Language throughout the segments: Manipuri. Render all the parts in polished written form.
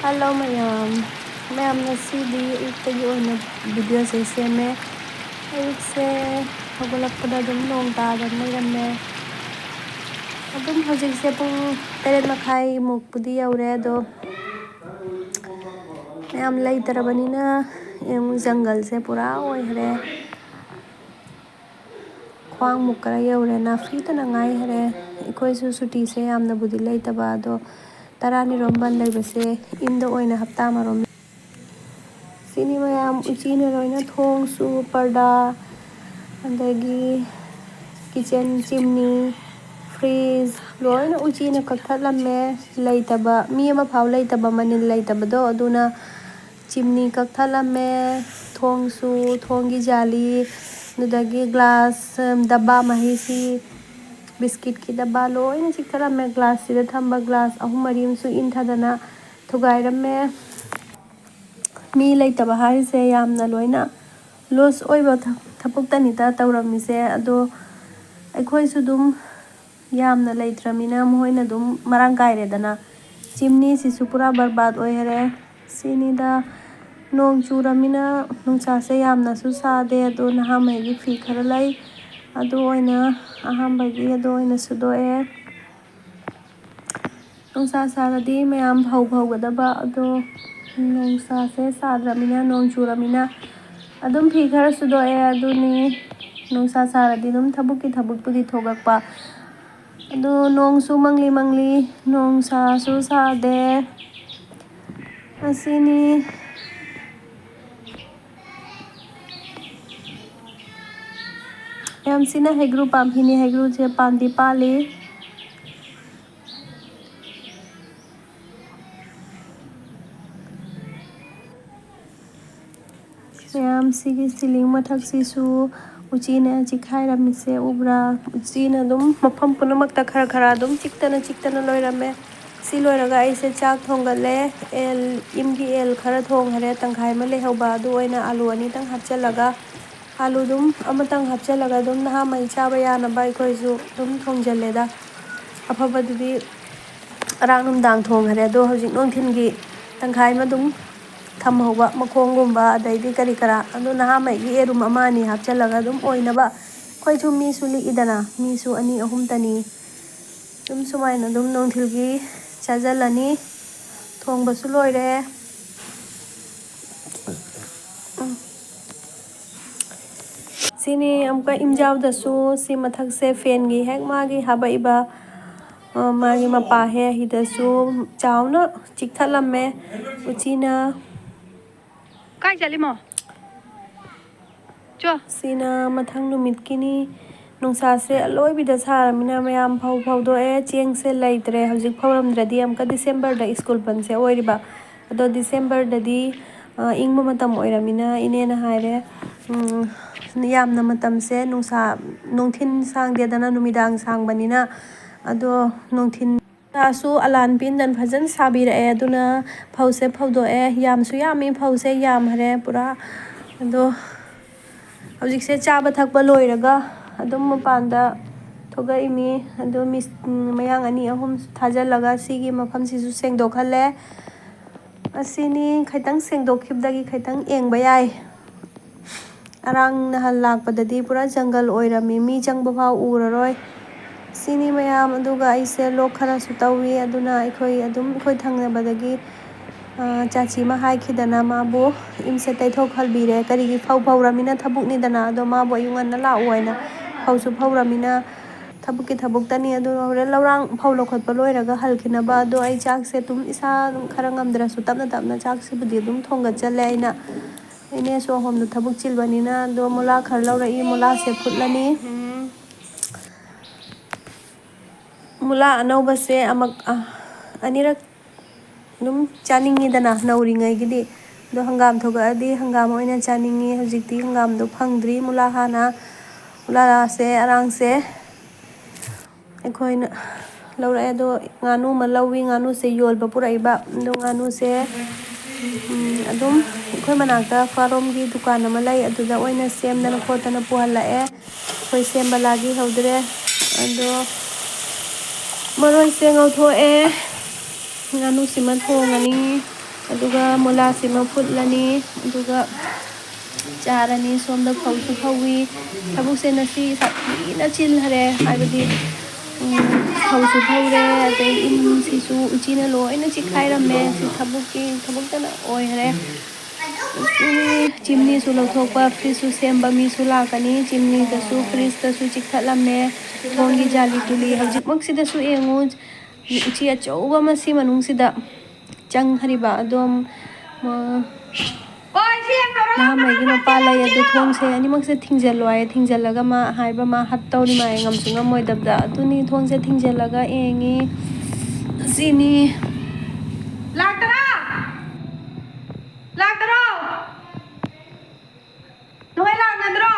Hello mayam nasidi ayuktagi oina video se seme ayukse hogolakpada dum nong tadan leirame adum hojikse pung 8:30 mukpudi yaure ado mayam leitarabanina jungle se pura oihre khwang mukkara yaure na fitana ngai hare ikhoisu suti se yamna budi leitaba ado tarani romban leibase imda oina hapta marom sini mayam uchina roina thong su parda andagi kitchen chimney fridge loina uchina kakthatlamme leitaba mi ama phau leitaba manin leitabado aduna chimney kakthatlamme thonggi jali nudagi glass dabba mahisi biscuit ki dabba loina chikthatlamme glass sida thamba glass ahum marim su inthadana thugairamme mi leitaba haise yamna loina loss oiba thapuk ta tawramise ado aikhoisu dum yamna leitramina moina dum marang kairedana chimney sisu pura barbad oihare sinida nong churamina nungsa se yamna su sade ado naha maigi fi khara lai ado oina ahambagi ado oina sudoe nungsa saradi mayam phau gadaba ado nungsa se sadramina nong churamina adum fi khara sudoe aduni nungsa saradi dum thabukpudi thogakpa ado nong su mangli nongsa su sade asini yam sina hegru pamhini hegru je pandi pali mayam sigi siling mathak sisu uchina chikhairamise ubra uchina dum mafam punamakta khara dum chiktana loirame si loiraga aise chak thongalle imgi khara thonghare tangkhai ma lehauba adu oina alu ani tang hapchalaga alu dum amatang hapchalaga dum naha mai chaba yanaba ikhoisu dum thongjalleda afabadudi arang numdang thonghare ado hojik nongthingi tangkhai ma dum thamhauba makhonggumba adaidi kari kara adu naha mai gi erum amani hapchalaga dum oinaba khoichu mi su liidana mi su ani ahum tani dum sumaina dum nongthilgi chajalani thongba su loire sini amka imjaw da su si mathak se fan gi hek magi habaiba magi mapa he hidasu chawna chikthatlamme uchina kai jalimo cho sina mathang numit kini nungsa se aloibida saramina mayam phau do cheng se leitre hojik phauramdradi amka December da school ban se oiriba ado December dadi ingma matam oiramina inena haire yamna matam se nungsa nongthin sangdedana numidang sangbanina ado nongthin su alan pin dan bhajan sabira aduna phause phaudo yamsu yami phause yam hare pura ado hojik se chaba thakba loiraga adum mapanda thoga imi ado mayang ani ahum thajalaga sigi mafam sisu sengdokhalle asini khaitang sengdokhibdagi khaitang engba yai arang nahal lakpadadi pura jungle oirami mi changba phau uraroi sini mayam aduga aise lok khara su tawi aduna ikhoi thangnabadagi chachi ma haikhidana mabu imse taithok halbire karigi phauramina thabukni dana ado mabu ayungan la oina phausu phauramina thabuktani ado hore laurang phau lokhotpa loiraga halkhinaba ado ai chak se tum isa khara ngamdra su tapna chak se budi dum thonga challe aina ine so homdu thabuk chilbanina do mola khar laurai mola se phutlani mula anauba se amak anirak dum chaningi dana nauringai gidi do hangam thoga adi hangam oina chaningi hojikti hangam do phangdri mula hana mula se arang se ekhoina laurai ado nganu ma lawi nganu se yolba puraiba do nganu se adum khoi manakta farom gi dukan ama lai aduda oina semdana khotana puhalla khoi semba lagi haudre ado maroi se ngau tho nganu sima thongani ꯑꯗꯨꯒ ꯃꯨꯂꯥꯁꯤꯃ ꯐꯨꯠꯂꯅꯤ ꯑꯗꯨꯒ ꯆꯥꯔꯅꯤ ꯁꯣꯝꯗ ꯐꯧꯁꯨ ꯐꯧꯏ ꯊꯕꯛꯁꯦ ꯉꯁꯤ ꯁꯥꯊꯤꯅ ꯆꯤꯜꯍꯔꯦ ꯍꯥꯏꯕꯗꯤ ꯐꯧꯁꯨ ꯐꯧꯔꯦ ꯑꯗꯩ ꯏꯟꯁꯤꯁꯨ ꯎꯆꯤꯅ ꯂꯣꯏꯅ ꯆꯤꯛꯈꯥꯏꯔꯝꯃꯦ ꯁꯤ ꯊꯕꯛꯇꯅ ꯑꯣꯏꯈꯔꯦ ꯆꯤꯝꯅꯤꯁꯨ ꯂꯧꯊꯣꯛꯄ ꯐ꯭ꯔꯤꯖꯁꯨ ꯁꯦꯝꯕ ꯃꯤꯁꯨ ꯂꯥꯛꯀꯅꯤ ꯆꯤꯝꯅꯤꯗꯁꯨ ꯐ꯭ꯔꯤꯖꯇꯁꯨ ꯆꯤꯛꯊꯠꯂꯝꯃꯦ ꯊꯣꯡꯒꯤ ꯖꯥꯂꯤ ꯇꯨꯂꯤ ꯍꯧꯖꯤꯛꯃꯛꯁꯤꯗꯁꯨ ꯌꯦꯡꯉꯨ ꯎꯆꯤ ꯑꯆꯧꯕ ꯑꯃ ꯁꯤ ꯃꯅꯨꯡꯁꯤꯗ ꯆꯪꯈ꯭ꯔꯤꯕ ꯑꯗꯣꯝ ꯅꯍꯥꯟꯉꯩꯒꯤ ꯃꯄꯥ ꯂꯩ ꯑꯗꯨ ꯊꯣꯡꯁꯦ ꯑꯅꯤꯃꯛꯁꯦ ꯊꯤꯡꯖꯤꯜꯂꯣ ꯍꯥꯏꯌꯦ ꯊꯤꯡꯖꯤꯜꯂꯒ ꯃꯥ ꯍꯥꯏꯕ ꯃꯥ ꯍꯠꯇꯧꯔꯤ ꯃꯥ ꯉꯝꯁꯨ ꯉꯝꯃꯣꯏꯗꯕꯗ ꯑꯗꯨꯅꯤ ꯊꯣꯡꯁꯦ ꯊꯤꯡꯖꯤꯜꯂꯒ ꯌꯦꯡꯉꯤ ꯁꯤꯅꯤ ꯂꯥꯛꯇꯔꯣ ꯅꯣꯏ ꯂꯥꯛꯅꯗ꯭ꯔꯣ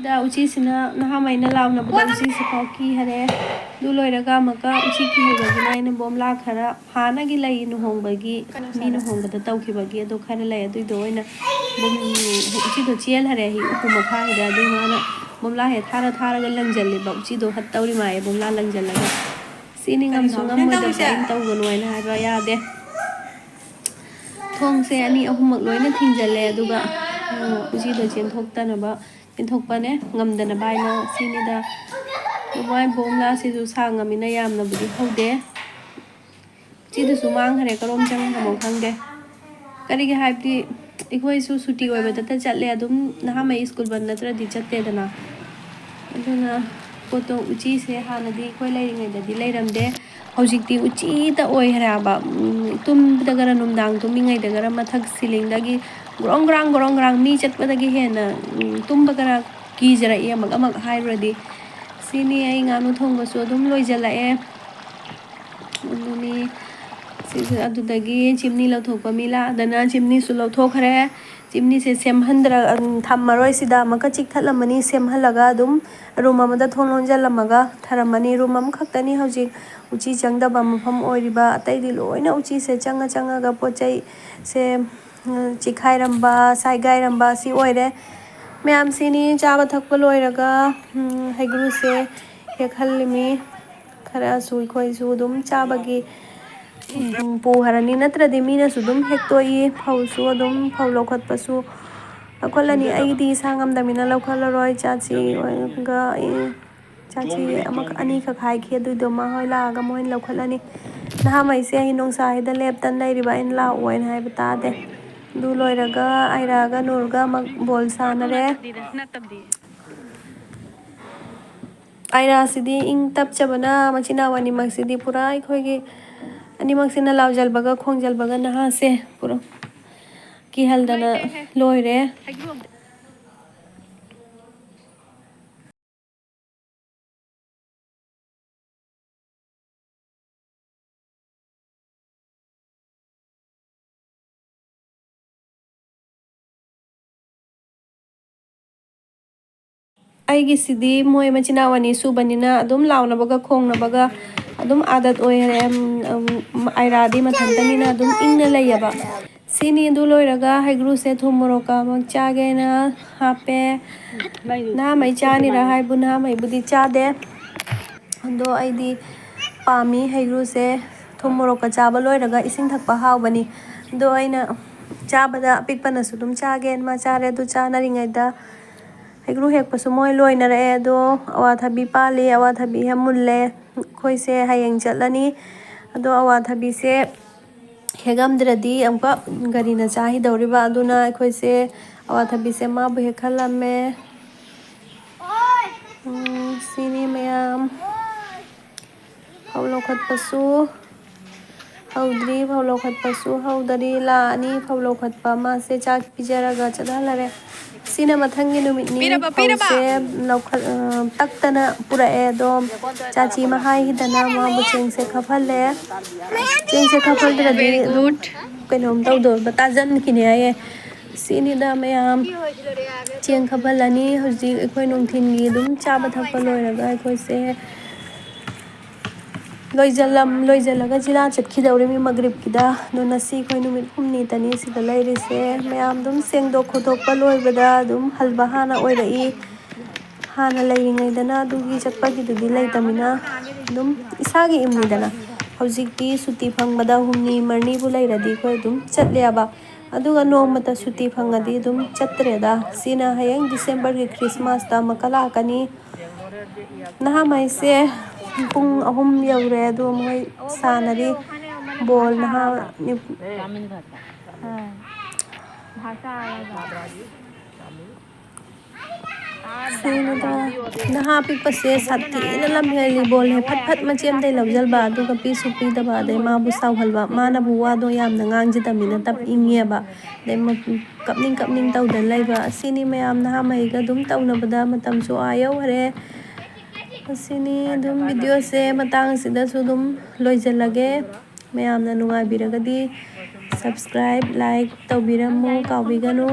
दा उचीसिना नहामाइना लावनबदा उचीसे पाव किहरे दु लोइरगा अमका उची किहबगिना आइना बोमला खरा हानागी लई नुहोंबगी मी नुहोंबदा तौखिबगी अदो खरा लई अदुइदो ओइना बोम उचीदो चेल हरे हि उकु मखा हिदा अदुइ माना बोमला हे थारागा लंजल्लिबा उचीदो हत्तौरि माए बोमला लंजल्लगा सिनि ngamsu ngammoidabda इन तौगनु आइना हाइबा यादे थोंसे अनि अहुमक लोइना थिंजल्ले अदुगा उचीदो चेंथोक्तनबा ꯆꯦꯟꯊꯣꯛꯄꯅꯦ ꯉꯝꯗꯅꯕ ꯍꯥꯏꯅ ꯁꯤꯅꯤꯗ ꯃꯣꯏ ꯕꯣꯝꯂꯥꯁꯤꯁꯨ ꯁꯥꯡꯉꯃꯤꯅ ꯌꯥꯝꯅꯕꯨꯗꯤ ꯍꯧꯗꯦ ꯁꯤꯗꯁꯨ ꯃꯥꯡꯈꯔꯦ ꯀꯔꯣꯝ ꯆꯪꯈ꯭ꯔꯃꯣ ꯈꯪꯗꯦ ꯀꯔꯤꯒꯤ ꯍꯥꯏꯕꯗꯤ ꯑꯩꯈꯣꯏꯁꯨ ꯁꯨꯇꯤ ꯑꯣꯏꯕꯗꯇ ꯆꯠꯂꯦ ꯑꯗꯨꯝ ꯅꯍꯥꯟꯉꯩ ꯁ꯭ꯀꯨꯜ ꯕꯟ ꯅꯠꯇ꯭ꯔꯗꯤ ꯆꯠꯇꯦꯗꯅ ꯑꯗꯨꯅ ꯄꯣꯠꯇꯣ ꯎꯆꯤꯁꯦ ꯍꯥꯟꯅꯗꯤ ꯑꯩꯈꯣꯏ ꯂꯩꯔꯤꯉꯩꯗꯗꯤ ꯂꯩꯔꯝꯗꯦ ꯍꯧꯖꯤꯛꯇꯤ ꯎꯆꯤꯇ ꯑꯣꯏꯈ꯭ꯔꯦꯕ ꯇꯨꯝꯕꯗꯒꯔ ꯅꯨꯡꯗꯥꯡ ꯇꯨꯝꯃꯤꯉꯩꯗꯒꯔ ꯃꯊꯛ ꯁꯤꯂꯤꯡꯗꯒꯤ ꯒ꯭ꯔꯣꯡ ꯒ꯭ꯔꯥꯡ ꯃꯤ ꯆꯠꯄꯗꯒꯤ ꯍꯦꯟꯅ ꯇꯨꯝꯕꯒꯔ ꯀꯤꯖꯔꯛꯏ ꯑꯃꯛ ꯍꯥꯏꯔꯨꯔꯗꯤ ꯁꯤꯅꯤ ꯑꯩ ꯉꯥꯅꯨ ꯊꯣꯡꯕꯁꯨ ꯑꯗꯨꯝ ꯂꯣꯏꯖꯜꯂꯛꯑꯦ ꯑꯗꯨꯅꯤ ꯑꯗꯨꯗꯒꯤ ꯆꯤꯝꯅꯤ ꯂꯧꯊꯣꯛꯄ ꯃꯤ ꯂꯥꯛꯑꯗꯅ ꯆꯤꯝꯅꯤꯁꯨ ꯂꯧꯊꯣꯛꯈ꯭ꯔꯦ ꯆꯤꯝꯅꯤꯁꯦ ꯁꯦꯝꯍꯟꯗ꯭ꯔ ꯊꯝꯃꯔꯣꯏ ꯁꯤꯗ ꯑꯃꯨꯛꯀ ꯆꯤꯛꯊꯠꯂꯝꯃꯅꯤ ꯁꯦꯝꯍꯜꯂꯒ ꯑꯗꯨꯝ ꯔꯨꯝ ꯑꯃꯗ ꯊꯣꯡ ꯂꯣꯟꯖꯜꯂꯝꯃꯒ ꯊꯔꯝꯃꯅꯤ ꯔꯨꯝ ꯑꯃꯈꯛꯇꯅꯤ ꯍꯧꯖꯤꯛ ꯎꯆꯤ ꯆꯪꯗꯕ ꯃꯐꯝ ꯑꯣꯏꯔꯤꯕ ꯑꯇꯩꯗꯤ ꯂꯣꯏꯅ ꯎꯆꯤꯁꯦ ꯆꯪꯉꯒ ꯄꯣꯠ ꯆꯩꯁꯦ ꯆꯤꯈꯥꯏꯔꯝꯕ ꯁꯥꯏꯒꯥꯏꯔꯝꯕ ꯑꯁꯤ ꯑꯣꯏꯔꯦ ꯃꯌꯥꯝꯁꯤꯅꯤ ꯆꯥꯕ ꯊꯛꯄ ꯂꯣꯏꯔꯒ ꯍꯩꯒ꯭ꯔꯨꯁꯦ ꯍꯦꯛꯍꯜꯂꯤꯃꯤ ꯈꯔꯁꯨ ꯑꯩꯈꯣꯏꯁꯨ ꯑꯗꯨꯝ ꯆꯥꯕꯒꯤ ꯄꯨꯍꯔꯅꯤ ꯅꯠꯇ꯭ꯔꯗꯤ ꯃꯤꯅꯁꯨ ꯑꯗꯨꯝ ꯍꯦꯛꯇꯣꯛꯏ ꯐꯧꯁꯨ ꯑꯗꯨꯝ ꯐꯧ ꯂꯧꯈꯠꯄꯁꯨ ꯂꯧꯈꯠꯂꯅꯤ ꯑꯩꯗꯤ ꯏꯁꯥ ꯉꯝꯗꯕꯅꯤꯅ ꯂꯧꯈꯠꯂꯔꯣꯏ ꯆꯥꯆꯤ ꯑꯅꯤꯈꯛ ꯍꯥꯏꯈꯤ ꯑꯗꯨꯏꯗꯣ ꯃꯣꯏ ꯂꯥꯛꯑꯒ ꯃꯣꯏꯅ ꯂꯧꯈꯠꯂꯅꯤ ꯅꯍꯥꯟꯉꯩꯁꯦ ꯑꯩ ꯅꯨꯡꯁꯥꯁꯤꯗ ꯂꯦꯞꯇꯅ ꯂꯩꯔꯤꯕ ꯑꯩꯅ ꯂꯥꯛꯑꯣꯏꯅ ꯍꯥꯏꯕ ꯇꯥꯗꯦ ꯑꯗꯨ ꯂꯣꯏꯔꯒ ꯑꯩꯔꯥꯒ ꯅꯨꯔꯒ ꯑꯃꯨꯛ ꯕꯣꯜ ꯁꯥꯟꯅꯔꯦ ꯑꯩꯔꯥꯁꯤꯗꯤ ꯏꯪ ꯇꯞꯆꯕꯅ ꯃꯆꯤꯟꯅꯥꯎ ꯑꯅꯤꯃꯛꯁꯤꯗꯤ ꯄꯨꯔꯥ ꯑꯩꯈꯣꯏꯒꯤ ꯑꯅꯤꯃꯛꯁꯤꯅ ꯂꯥꯎꯖꯜꯕꯒ ꯈꯣꯡꯖꯜꯕꯒ ꯅꯍꯥꯁꯦ ꯄꯨꯔꯥ ꯀꯤꯍꯜꯗꯅ ꯂꯣꯏꯔꯦ ꯑꯩꯒꯤꯁꯤꯗꯤ ꯃꯣꯏ ꯃꯆꯤꯟꯅꯥꯎ ꯑꯅꯤ ꯁꯨꯕꯅꯤꯅ ꯑꯗꯨꯝ ꯂꯥꯎꯅꯕꯒ ꯈꯣꯡꯅꯕꯒ ꯑꯗꯨꯝ ꯑꯥꯗꯠ ꯑꯣꯏꯔꯦ ꯑꯩꯔꯥꯗꯤ ꯃꯊꯟꯇꯅꯤꯅ ꯑꯗꯨꯝ ꯏꯪꯅ ꯂꯩꯌꯦꯕ ꯁꯤꯅꯤ ꯑꯗꯨ ꯂꯣꯏꯔꯒ ꯍꯩꯒ꯭ꯔꯨꯁꯦ ꯊꯨꯝ ꯃꯣꯔꯣꯛꯀ ꯑꯃꯨꯛ ꯆꯥꯒꯦꯅ ꯍꯥꯞꯄꯦ ꯅꯍꯥꯟꯉꯩ ꯆꯥꯅꯤꯔ ꯍꯥꯏꯕꯨ ꯅꯍꯥꯟꯉꯩꯕꯨꯗꯤ ꯆꯥꯗꯦ ꯑꯗꯣ ꯑꯩꯗꯤ ꯄꯥꯝꯃꯤ ꯍꯩꯒ꯭ꯔꯨꯁꯦ ꯊꯨꯝ ꯃꯣꯔꯣꯛꯀ ꯆꯥꯕ ꯂꯣꯏꯔꯒ ꯏꯁꯤꯡ ꯊꯛꯄ ꯍꯥꯎꯕꯅꯤ ꯑꯗꯣ ꯑꯩꯅ ꯆꯥꯕꯗ ꯑꯄꯤꯛꯄꯅꯁꯨ ꯑꯗꯨꯝ ꯆꯥꯒꯦꯅ ꯃꯥ ꯆꯥꯔꯦ ꯑꯗꯨ ꯆꯥꯅꯔꯤꯉꯩꯗ ꯍꯩꯒ꯭ꯔꯨ ꯍꯦꯛꯄꯁꯨ ꯃꯣꯏ ꯂꯣꯏꯅꯔꯛꯑꯦ ꯑꯗꯣ ꯑꯋꯥꯊꯕꯤ ꯄꯥꯜꯂꯤ ꯑꯋꯥꯊꯕꯤ ꯃꯨꯜꯂꯦ ꯑꯩꯈꯣꯏꯁꯦ ꯍꯌꯦꯡ ꯆꯠꯂꯅꯤ ꯑꯗꯣ ꯑꯋꯥꯊꯕꯤꯁꯦ ꯍꯦꯛꯉꯝꯗ꯭ꯔꯗꯤ ꯑꯃꯨꯛꯀ ꯒꯥꯔꯤꯅ ꯆꯥꯈꯤꯗꯧꯔꯤꯕ ꯑꯗꯨꯅ ꯑꯩꯈꯣꯏꯁꯦ ꯑꯋꯥꯊꯕꯤꯁꯦ ꯃꯥꯕꯨ ꯍꯦꯛꯍꯜꯂꯝꯃꯦ ꯁꯤꯅꯤ ꯃꯌꯥꯝ ꯐꯧ ꯂꯧꯈꯠꯄꯁꯨ ꯍꯧꯗ꯭ꯔꯤ ꯐꯧ ꯂꯧꯈꯠꯄꯁꯨ ꯍꯧꯗꯔꯤ ꯂꯥꯛꯑꯅꯤ ꯐꯧ ꯂꯧꯈꯠꯄ ꯃꯥꯁꯦ ꯆꯥꯛ ꯄꯤꯖꯔꯒ ꯆꯠꯍꯜꯂꯔꯦ ꯁꯤꯅ ꯃꯊꯪꯒꯤ ꯅꯨꯃꯤꯠꯅꯤ ꯐꯧꯁꯦ ꯇꯛꯇꯅ ꯄꯨꯔꯛꯑꯦ ꯑꯗꯣ ꯆꯥꯆꯤ ꯃꯍꯥꯏꯒꯤꯗꯅ ꯃꯥꯕꯨ ꯆꯦꯡꯁꯦ ꯈꯞꯍꯜꯂꯦ ꯆꯦꯡꯁꯦ ꯈꯞꯍꯜꯗ꯭ꯔꯗꯤ ꯑꯗꯨꯝ ꯀꯩꯅꯣꯝ ꯇꯧꯗꯧꯕ ꯇꯥꯖꯟꯈꯤꯅꯦ ꯍꯥꯏꯌꯦ ꯁꯤꯅꯤꯗ ꯃꯌꯥꯝ ꯆꯦꯡ ꯈꯞꯍꯜꯂꯅꯤ ꯍꯧꯖꯤꯛ ꯑꯩꯈꯣꯏ ꯅꯨꯡꯊꯤꯟꯒꯤ ꯑꯗꯨꯝ ꯆꯥꯕ ꯊꯛꯄ ꯂꯣꯏꯔꯒ ꯑꯩꯈꯣꯏꯁꯦ ꯂꯣꯏꯖꯜꯂꯒ ꯖꯤꯂꯥ ꯆꯠꯈꯤꯗꯧꯔꯤꯃꯤ ꯃꯒ꯭ꯔꯤꯕꯀꯤꯗ ꯑꯗꯣ ꯉꯁꯤ ꯑꯩꯈꯣꯏ ꯅꯨꯃꯤꯠ 5ꯅꯤ ꯁꯤꯗ ꯂꯩꯔꯤꯁꯦ ꯃꯌꯥꯝ ꯑꯗꯨꯝ ꯁꯦꯡꯗꯣꯛ ꯈꯣꯠꯇꯣꯛꯄ ꯂꯣꯏꯕꯗ ꯑꯗꯨꯝ ꯍꯜꯕ ꯍꯥꯟꯅ ꯑꯣꯏꯔꯛꯏ ꯍꯥꯟꯅ ꯂꯩꯔꯤꯉꯩꯗꯅ ꯑꯗꯨꯒꯤ ꯆꯠꯄꯒꯤꯗꯨꯗꯤ ꯂꯩꯇꯃꯤꯅ ꯑꯗꯨꯝ ꯏꯁꯥꯒꯤ ꯏꯝꯅꯤꯗꯅ ꯍꯧꯖꯤꯛꯇꯤ ꯁꯨꯇꯤ ꯐꯪꯕꯗ 5ꯅꯤ ꯃꯔꯤꯕꯨ ꯂꯩꯔꯗꯤ ꯑꯩꯈꯣꯏ ꯑꯗꯨꯝ ꯆꯠꯂꯦꯕ ꯑꯗꯨꯒ ꯅꯣꯡꯃꯇ ꯁꯨꯇꯤ ꯐꯪꯉꯗꯤ ꯑꯗꯨꯝ ꯆꯠꯇ꯭ꯔꯦꯗ ꯁꯤꯅ ꯍꯌꯦꯡ ꯗꯤꯁꯦꯝꯕꯔꯒꯤ ꯈ꯭ꯔꯤꯁꯃꯥꯁꯇ ꯑꯃꯨꯛꯀ ꯂꯥꯛꯀꯅꯤ ꯅꯍꯥ ꯃꯍꯩꯁꯦ ꯄꯨꯡ 3 ꯌꯧꯔꯦ ꯑꯗꯣ ꯃꯣꯏ ꯁꯥꯟꯅꯔꯤ ꯕꯣꯜ नहा नहा पिक्पसे साथीना लम्हेली बोल है फट फट मचेम दे लवजलबा अदुगा पीसु पीदबा दे माबु सावहलबा माना बुवादो यामना ngangjidamina तब इंगेबा दे कपनिंग तौदन लैबा असिनी मयाम नहा महीगा दुम तौनबदा मतमसु आयौ हरे असिनी दुम वीडियो से मतंग सिदसु दुम लोइजलगे मयामना नुंगाइबिरगदी सब्सक्राइब लाइक तौबिरमु काउबिगनु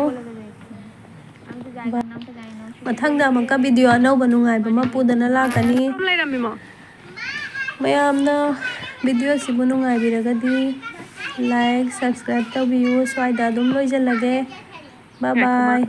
मथंगदा अमका वीडियो अनौबा नुंगाइबा मा पुदना लाकनी मयामना वीडियो सिबु नुंगाइबिरगदी लाइक सब्सक्राइब तौबियु स्वाइदा दुम लोइजलगे बाय बाय